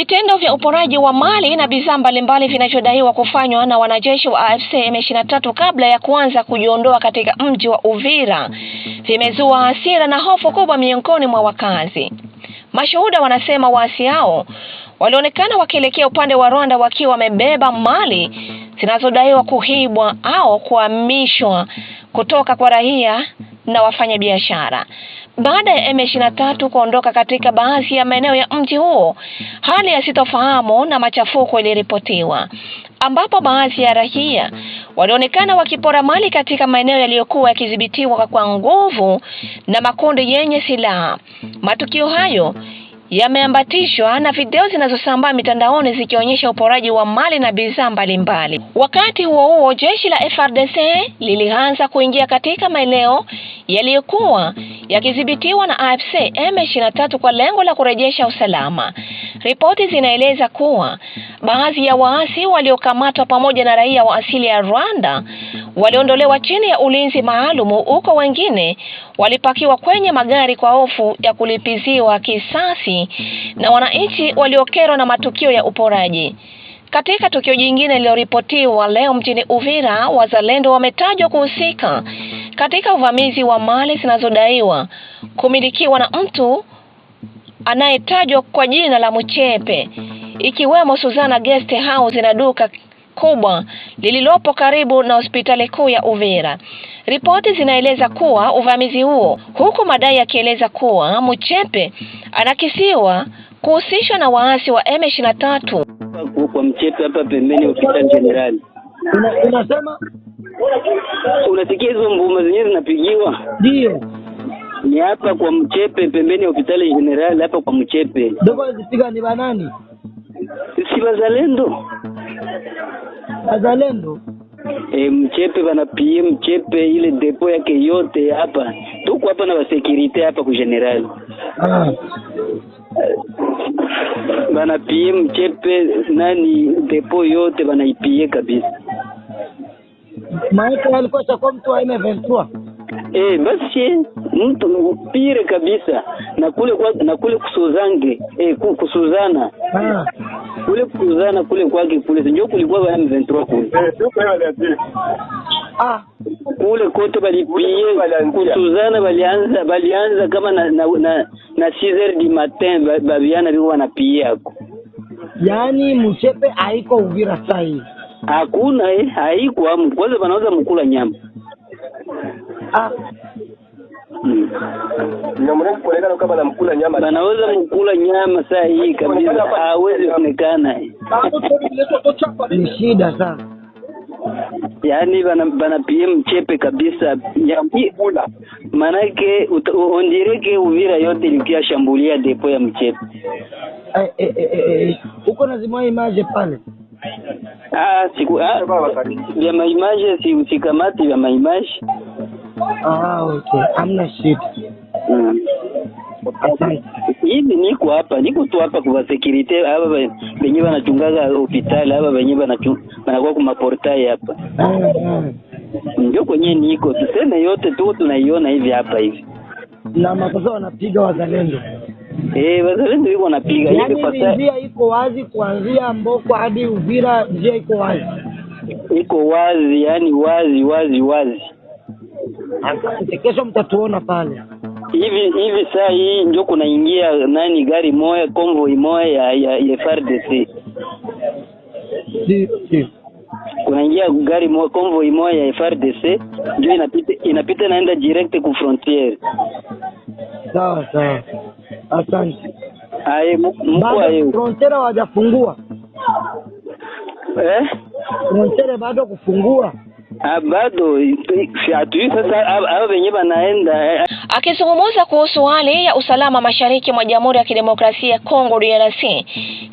Vitendo vya uporaji wa mali na bidhaa mbalimbali vinavyodaiwa kufanywa na wanajeshi wa AFC M23 kabla ya kuanza kujiondoa katika mji wa Uvira vimezua hasira na hofu kubwa miongoni mwa wakazi. Mashuhuda wanasema waasi hao walionekana wakielekea upande wa Rwanda wakiwa wamebeba mali zinazodaiwa kuibwa au kuhamishwa kutoka kwa raia na wafanyabiashara. Baada ya M23 kuondoka katika baadhi ya maeneo ya mji huo, hali ya sitofahamu na machafuko iliripotiwa, ambapo baadhi ya raia walionekana wakipora mali katika maeneo yaliyokuwa yakidhibitiwa kwa nguvu na makundi yenye silaha. Matukio hayo yameambatishwa na video zinazosambaa mitandaoni zikionyesha uporaji wa mali na bidhaa mbalimbali. Wakati huo huo, jeshi la FARDC lilianza kuingia katika maeneo yaliyokuwa yakidhibitiwa na AFC M23 kwa lengo la kurejesha usalama. Ripoti zinaeleza kuwa baadhi ya waasi waliokamatwa pamoja na raia wa asili ya Rwanda waliondolewa chini ya ulinzi maalumu, huko wengine walipakiwa kwenye magari kwa hofu ya kulipiziwa kisasi na wananchi waliokerwa na matukio ya uporaji. Katika tukio jingine lililoripotiwa leo mjini Uvira, wazalendo wametajwa kuhusika katika uvamizi wa mali zinazodaiwa kumilikiwa na mtu anayetajwa kwa jina la Mchepe, ikiwemo Suzana Guest House na duka kubwa lililopo karibu na hospitali kuu ya Uvira. Ripoti zinaeleza kuwa uvamizi huo, huku madai yakieleza kuwa Mchepe anakisiwa kuhusishwa na waasi wa M23. Kwa Mchepe hapa pembeni hospitali generali. Unasema? Unasikia hizo mbuma zenyewe zinapigiwa? Ndio. Ni hapa kwa Mchepe pembeni hospitali generali, hapa kwa Mchepe. Ndio zipiga ni banani? Si wazalendo. Wazalendo? Mchepe wanapie Mchepe ile depo yake yote hapa. Tuko hapa na security hapa kwa generali. Wanapie Mchepe nani depo yote wanaipie kabisa. Maana alikuwa chakwa mtu wa M23. Basi mtu mpire kabisa na kule kusuzange kusuzana kule kusuzana kule kwake kule ndio kulikuwa wa M23 kule kule kote balipie kusuzana balianza kama na 6h du matin babiana biko wanapie yako. Yani Mchepe haiko Uvira sai. Hakuna haiko amu kwanza wanaweza mkula nyama. Kuonekana kama namkula nyama. Wanaweza mkula nyama saa hii kabisa, hawezi kuonekana. Ni shida sana. Yaani bana PM Mchepe kabisa. Manake ondireke Uvira yote ilikia shambulia depo ya Mchepe. Uko nazima image pale. Ya maimage si usikamati ya maimage. Okay. Hamna shida. Hivi niko hapa, niko tu hapa kwa security hapa wenyewe wanachungaga hospitali hapa wenyewe wanakuwa kwa maportai hapa. Ndio kwenye niko tuseme yote tu tunaiona hivi hapa hivi. Na makosa wanapiga wazalendo. Wazalendo wiko wanapiga hivi kwa sababu njia iko wazi kuanzia Mboko hadi Uvira, njia iko wazi. Iko wazi, yani wazi. Asante, kesho mtatuona pale. Hivi saa hii ndio kunaingia nani gari moja convoy moja ya FARDC. Si. Kunaingia gari moja convoy moja ya FARDC ndio inapita naenda direct ku frontier. Sawa. Asante. Mko ayo. Frontier hawajafungua. Frontier bado kufungua. Bado fiatu sasa hao wenyewe wanaenda. Akizungumza kuhusu hali ya usalama mashariki mwa Jamhuri ya Kidemokrasia ya Kongo DRC,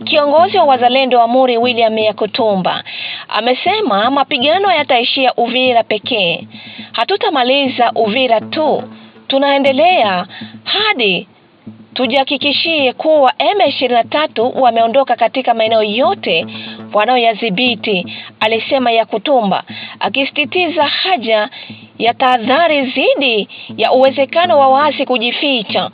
kiongozi wa wazalendo wa Muri William Yakutumba amesema mapigano yataishia Uvira pekee. Hatutamaliza Uvira tu, tunaendelea hadi tujihakikishie kuwa M23 wameondoka katika maeneo yote wanaoyadhibiti, alisema Yakutumba, akisisitiza haja ya tahadhari dhidi ya uwezekano wa waasi kujificha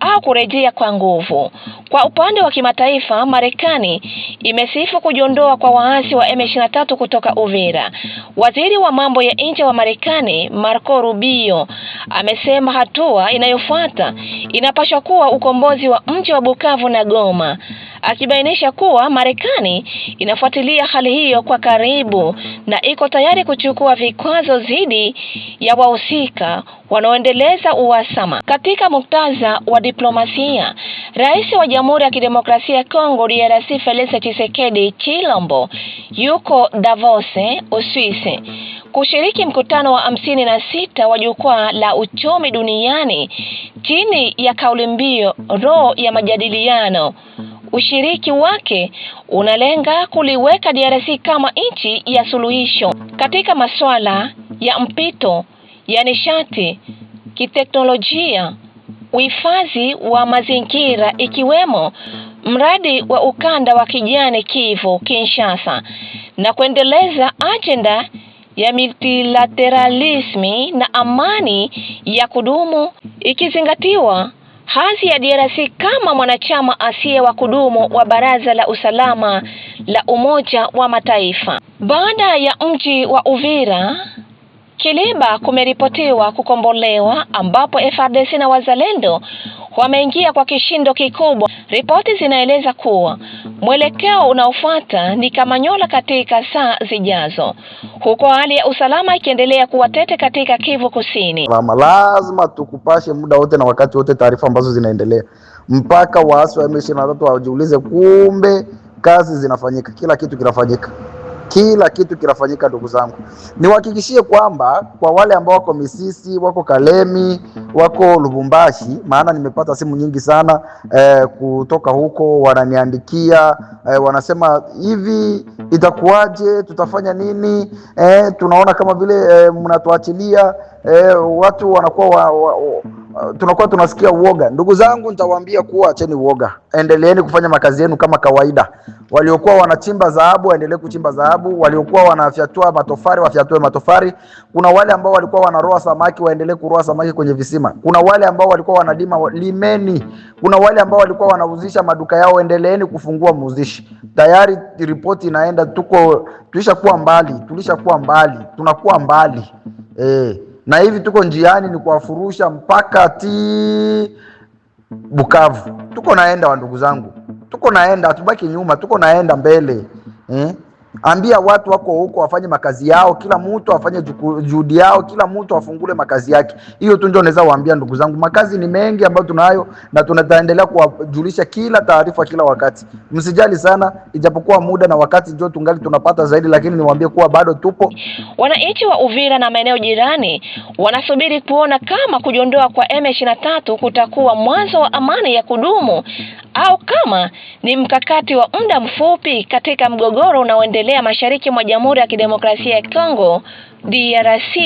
au kurejea kwa nguvu. Kwa upande wa kimataifa, Marekani imesifu kujiondoa kwa waasi wa M23 kutoka Uvira. Waziri wa mambo ya nje wa Marekani, Marco Rubio, amesema hatua inayofuata inapaswa kuwa ukombozi wa mji wa Bukavu na Goma, akibainisha kuwa Marekani inafuatilia hali hiyo kwa karibu na iko tayari kuchukua vikwazo dhidi ya wahusika wanaoendeleza uhasama. Katika muktadha wa diplomasia, Rais wa Jamhuri ya Kidemokrasia ya Kongo DRC Felix Tshisekedi Tshilombo yuko Davos, Uswisi, kushiriki mkutano wa 56 wa jukwaa la uchumi duniani chini ya kauli mbiu roho ya majadiliano. Ushiriki wake unalenga kuliweka DRC kama nchi ya suluhisho katika masuala ya mpito ya nishati, kiteknolojia, uhifadhi wa mazingira ikiwemo mradi wa ukanda wa kijani Kivu Kinshasa, na kuendeleza agenda ya multilateralismi na amani ya kudumu, ikizingatiwa hadhi ya DRC kama mwanachama asiye wa kudumu wa Baraza la Usalama la Umoja wa Mataifa. Baada ya mji wa Uvira, Kiliba kumeripotiwa kukombolewa, ambapo FARDC na wazalendo wameingia kwa kishindo kikubwa. Ripoti zinaeleza kuwa mwelekeo unaofuata ni Kamanyola katika saa zijazo, huko hali ya usalama ikiendelea kuwa tete katika Kivu Kusini. Lazima tukupashe muda wote na wakati wote taarifa ambazo zinaendelea, mpaka waasi wa M23 wajiulize, kumbe kazi zinafanyika, kila kitu kinafanyika. Kila kitu kinafanyika ndugu zangu. Niwahakikishie kwamba kwa wale ambao wako Misisi, wako Kalemi, wako Lubumbashi, maana nimepata simu nyingi sana kutoka huko, wananiandikia wanasema hivi itakuwaje, tutafanya nini, tunaona kama vile mnatuachilia, watu wanakuwa tunakuwa tunasikia uoga. Ndugu zangu, nitawaambia kuwa acheni uoga, endeleeni kufanya makazi yenu kama kawaida. Waliokuwa wanachimba dhahabu waendelee kuchimba dhahabu, waliokuwa wanafyatua matofari wafyatue matofari. Kuna wale ambao walikuwa wanaroa samaki waendelee kuroa samaki kwenye visima. Kuna wale ambao walikuwa wanalima limeni. Kuna wale ambao walikuwa wanauzisha maduka yao, endeleeni kufungua muuzishi. Tayari ripoti inaenda, tulishakuwa mbali, tunakuwa mbali. Na hivi tuko njiani ni kuwafurusha mpaka Bukavu. Tuko naenda wa ndugu zangu. Tuko naenda, tubaki nyuma, tuko naenda mbele. Ambia watu wako huko wafanye makazi yao, kila mtu afanye juhudi yao, kila mtu afungule makazi yake. Hiyo tu ndio naweza waambia ndugu zangu. Makazi ni mengi ambayo tunayo na tunaendelea kuwajulisha kila taarifa kila wakati. Msijali sana, ijapokuwa muda na wakati ndio tungali tunapata zaidi, lakini niwaambie kuwa bado tupo. Wananchi wa Uvira na maeneo jirani wanasubiri kuona kama kujiondoa kwa M23 kutakuwa mwanzo wa amani ya kudumu au kama ni mkakati wa muda mfupi katika mgogoro unaoendelea mashariki mwa Jamhuri ya Kidemokrasia ya Kongo DRC.